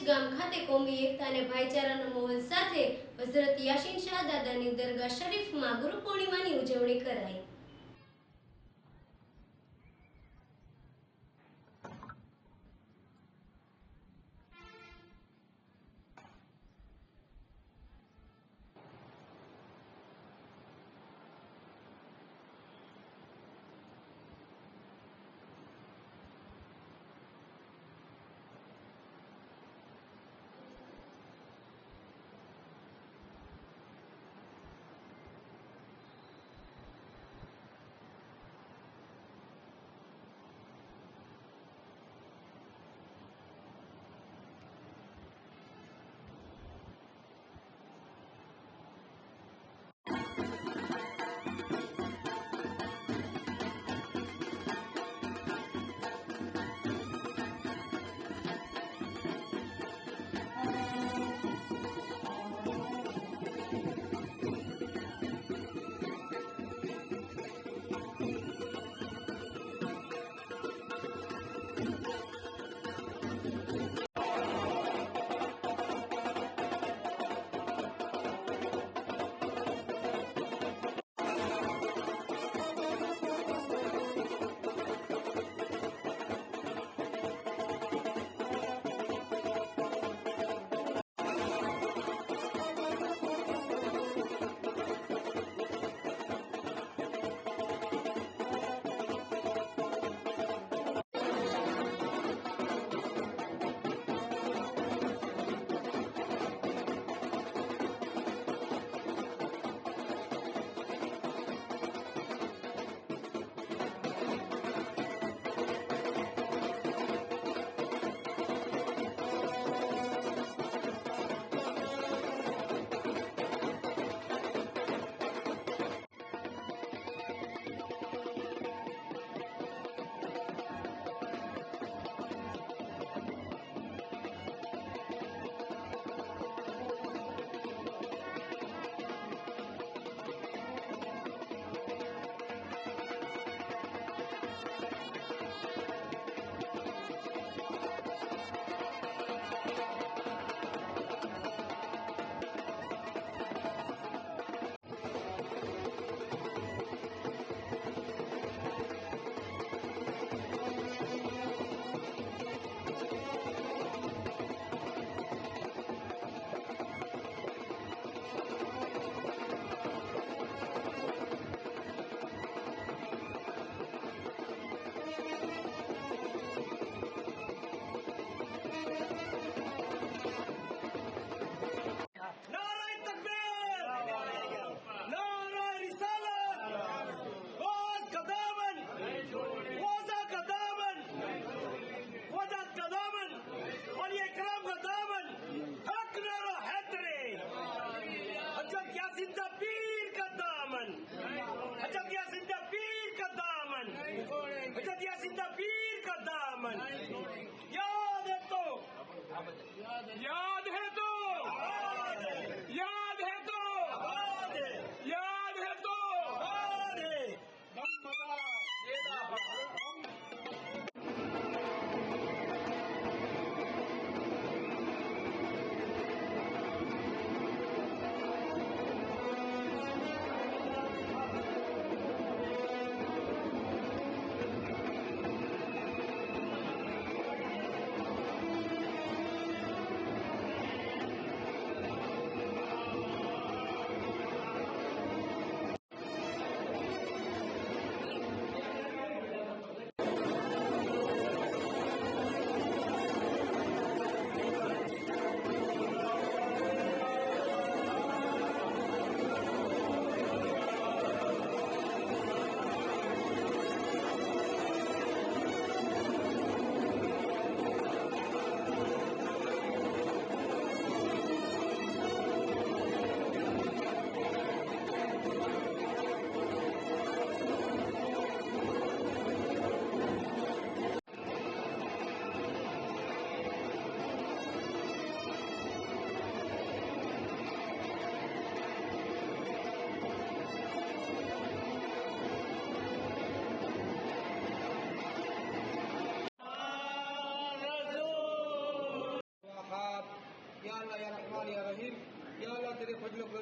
ગામ ખાતે કોમી એકતા અને ભાઈચારાના માહોલ સાથે હઝરત યાસીન શાહ દાદાની દરગાહ શરીફમાં ગુરુ પૂર્ણિમાની ઉજવણી કરાઈ।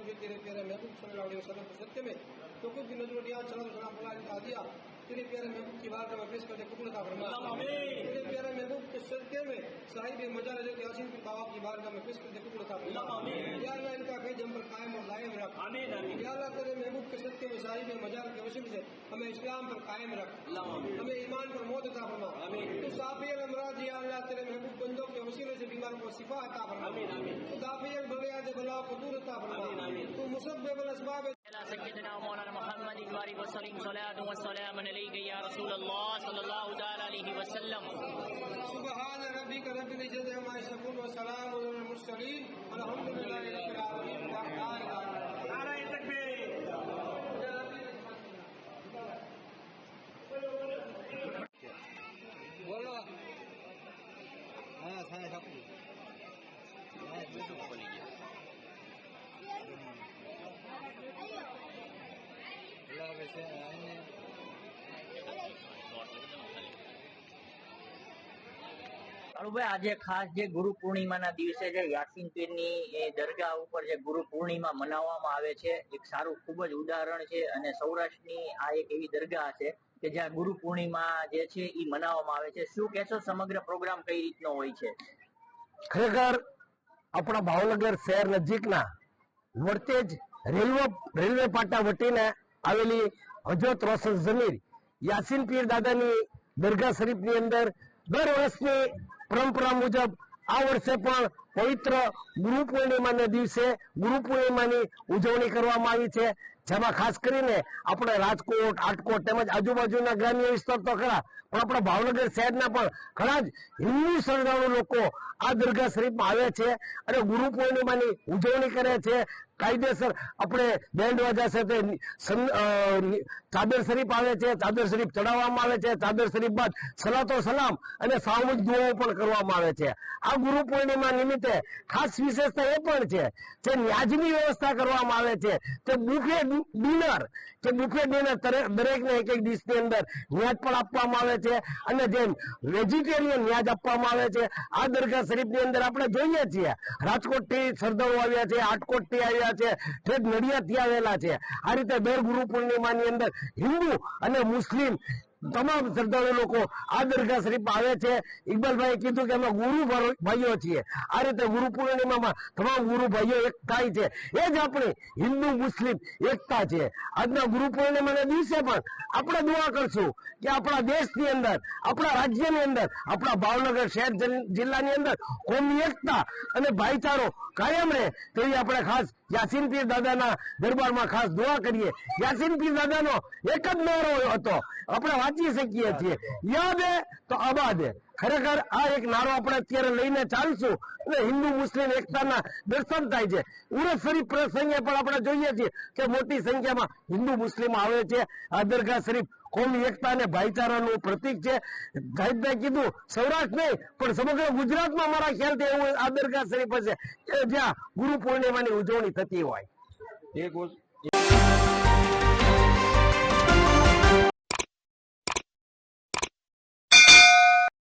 जो तेरे प्यारे महबूब सल्लल्लाहु अलैहि वसल्लम के सत्य में तो कुछ भी नजर दिया चला तो बना दिया तेरे प्यारे महबूब की बात में पेश करके कबूल अता फरमा। तेरे प्यारे महबूब के सदके में साहिब मजा हज़रत यासीन की बाबा की बारगाह में पेश करके कबूल अता फरमा। या अल्लाह इनका फैज हम पर कायम और दायम रख। या अल्लाह तेरे महबूब के सदके में साहिब मजा के वसीले से हमें इस्लाम पर कायम रख, हमें ईमान पर मौत अता फरमा। तू साफी अल-अमराज या अल्लाह तेरे महबूब बंदों के वसीले से बीमार को शिफा अता फरमा। तू दाफी अल-बलियात बलाओं को दूर अता फरमा। तू मुसब्बिब अल-असबाब सय्यदना मौलाना मुहम्मद वाली वसल्लम सलातु व सलाम अलैका या रसूलल्लाह सल्लल्लाहु तआला अलैहि वसल्लम। सुबहान रब्बिका रब्बिल इज्जति अम्मा यसिफून व सलामुन अलल मुरसलीन वल्हम्दुलिल्लाहि रब्बिल आलमीन। नारे तकबीर। बोलो हाँ साया सापू हाँ बेटू बोली गया अल्लाह वैसे आने ભાઈ આજે ખાસ જે ગુરુ પૂર્ણિમાના દિવસે જે યાસીન પીરની એ દરગાહ ઉપર જે ગુરુ પૂર્ણિમા મનાવવામાં આવે છે એક સારું ખૂબ જ ઉદાહરણ છે અને સૌરાષ્ટ્રની આ એક એવી દરગાહ છે કે જ્યાં ગુરુ પૂર્ણિમા જે છે એ મનાવવામાં આવે છે। શું કહેશો સમગ્ર પ્રોગ્રામ કઈ રીતનો હોય છે? ખરેખર આપણા ભાવનગર શહેર નજીકના વરતેજ રેલવે પાટા વટીને આવેલી હજરત રોશન જમીર યાસીન પીર દાદાની દરગાહ શરીફની અંદર દર વર્ષની પરંપરા મુજબ આ વર્ષે પણ પવિત્ર ગુરુ પૂર્ણિમાના દિવસે ગુરુ પૂર્ણિમાની ઉજવણી કરવામાં આવી છે, જેમાં ખાસ કરીને આપણે રાજકોટ, આટકોટ તેમજ આજુબાજુના ગ્રામ્ય વિસ્તાર તો ખરા પણ આપણા ભાવનગર શહેરના પણ ઘણા જ હિન્દુ શ્રદ્ધાળુ લોકો આ દરગાહ શરીફમાં આવે છે અને ગુરુ પૂર્ણિમાની ઉજવણી કરે છે। કાયદેસર આપણે બેન્ડ વાજા સાથે ચાદર શરીફ આવે છે, ચાદર શરીફ ચડાવવામાં આવે છે, ચાદર શરીફ બાદ સલાતો સલામ અને સામૂહિક દુઆઓ પણ કરવામાં આવે છે। આ ગુરુ પૂર્ણિમા નિમિત્તે ખાસ વિશેષતા એ પણ છે કે ન્યાજની વ્યવસ્થા કરવામાં આવે છે કે બુફે ડિનર દરેકને એક એક ડીશની અંદર ન્યાજ પણ આપવામાં આવે છે અને જે વેજીટેરિયન ન્યાજ આપવામાં આવે છે। આ દરગાહ શરીફની અંદર આપણે જોઈએ છીએ રાજકોટથી શ્રદ્ધાળુ આવ્યા છે, આટકોટથી આવ્યા છે, ઠેઠ નડિયાદથી આવેલા છે। આ રીતે દર ગુરુ પૂર્ણિમાની અંદર હિન્દુ અને મુસ્લિમ તમામ શ્રદ્ધાળુ લોકો આ દરગાહ શરીફમાં આવે છે। ઇકબાલભાઈએ કીધું કે અમે ગુરુ ભાઈઓ છીએ, આ રીતે ગુરુ પૂર્ણિમામાં તમામ ગુરુ ભાઈઓ એક થાય છે, એ જ આપણી હિન્દુ મુસ્લિમ એકતા છે। આજના ગુરુ પૂર્ણિમાના દિવસે પણ આપણે દુઆ કરશું કે આપણા દેશની અંદર, આપણા રાજ્યની અંદર, આપણા ભાવનગર શહેર જિલ્લાની અંદર કોમી એકતા અને ભાઈચારો કાયમ રહે તેવી આપણે ખાસ યાસીન પીર દાદાના દરબારમાં ખાસ દુઆ કરીએ। યાસીન પીર દાદાનો એક જ નારો હતો, આપણે વાંચી શકીએ છીએ, યાદ હે તો આબાદ હે। ખરેખર આ એક નારો આપણે અત્યારે લઈને ચાલશું અને હિન્દુ મુસ્લિમ એકતાના દર્શન થાય છે। ઉરસ શરીફ પ્રસંગે પણ આપણે જોઈએ છીએ કે મોટી સંખ્યામાં હિન્દુ મુસ્લિમ આવે છે। આ દરગાહ શરીફ કોમી એકતા અને ભાઈચારાનું પ્રતીક છે। સાહેબે કીધું સૌરાષ્ટ્ર નહીં પણ સમગ્ર ગુજરાતમાં મારા ખ્યાલથી એવું આ દરગાહ શરીફ હશે કે જ્યાં ગુરુ પૂર્ણિમાની ઉજવણી થતી હોય।